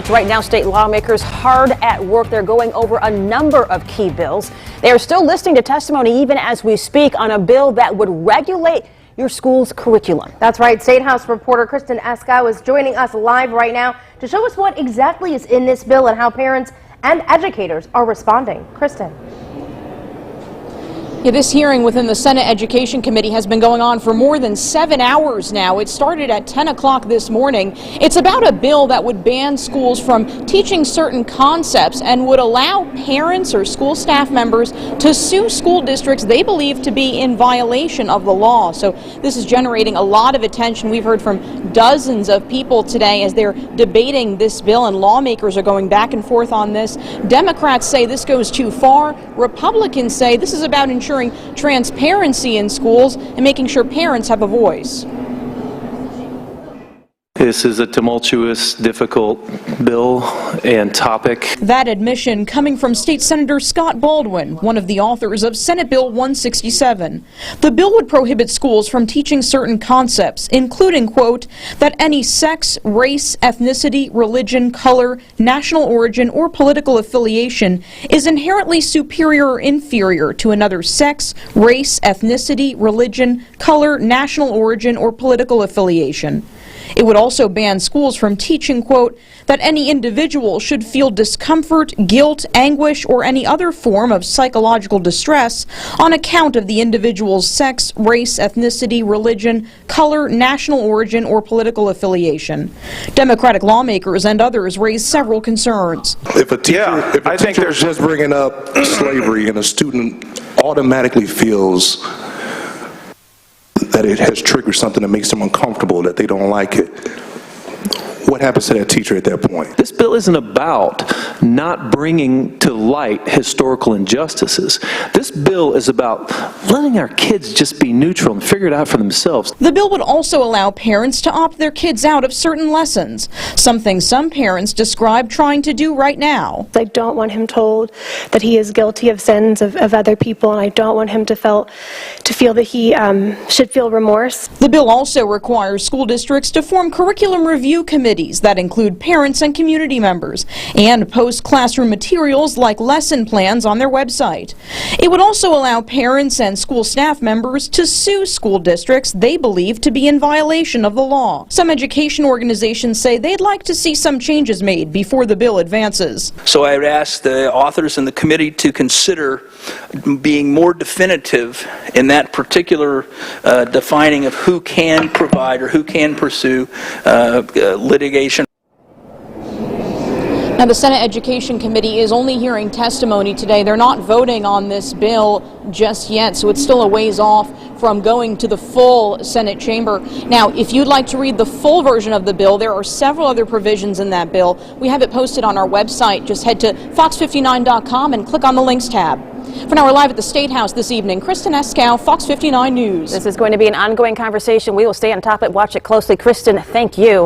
Right now, state lawmakers hard at work. They're going over a number of key bills. They are still listening to testimony even as we speak on a bill that would regulate your school's curriculum. That's right. State House reporter Kristen Eskow is joining us live right now to show us what exactly is in this bill and how parents and educators are responding. Kristen. Yeah, this hearing within the Senate Education Committee has been going on for more than 7 hours now. It started at 10 o'clock this morning. It's about a bill that would ban schools from teaching certain concepts and would allow parents or school staff members to sue school districts they believe to be in violation of the law. So this is generating a lot of attention. We've heard from dozens of people today as they're debating this bill, and lawmakers are going back and forth on this. Democrats say this goes too far. Republicans say this is about ensuring transparency in schools and making sure parents have a voice. This is a tumultuous, difficult bill and topic. That admission coming from State Senator Scott Baldwin, one of the authors of Senate Bill 167. The bill would prohibit schools from teaching certain concepts, including, quote, that any sex, race, ethnicity, religion, color, national origin, or political affiliation is inherently superior or inferior to another sex, race, ethnicity, religion, color, national origin, or political affiliation. It would also ban schools from teaching, quote, that any individual should feel discomfort, guilt, anguish, or any other form of psychological distress on account of the individual's sex, race, ethnicity, religion, color, national origin, or political affiliation. Democratic lawmakers and others raised several concerns. If a teacher is just bringing up slavery and a student automatically feels that it has triggered something that makes them uncomfortable, that they don't like it, what happens to that teacher at that point? This bill isn't about not bringing to light historical injustices. This bill is about letting our kids just be neutral and figure it out for themselves. The bill would also allow parents to opt their kids out of certain lessons, something some parents describe trying to do right now. I don't want him told that he is guilty of sins of other people, and I don't want him to feel that he should feel remorse. The bill also requires school districts to form curriculum review committees that include parents and community members and post classroom materials like lesson plans on their website. It would also allow parents and school staff members to sue school districts they believe to be in violation of the law. Some education organizations say they'd like to see some changes made before the bill advances. So I would ask the authors and the committee to consider being more definitive in that particular defining of who can provide or who can pursue litigation. Now, the Senate Education Committee is only hearing testimony today. They're not voting on this bill just yet, so it's still a ways off from going to the full Senate chamber. Now, if you'd like to read the full version of the bill, there are several other provisions in that bill. We have it posted on our website. Just head to fox59.com and click on the links tab. For now, we're live at the State House this evening. Kristen Eskow, Fox 59 News. This is going to be an ongoing conversation. We will stay on top of it. Watch it closely. Kristen, thank you.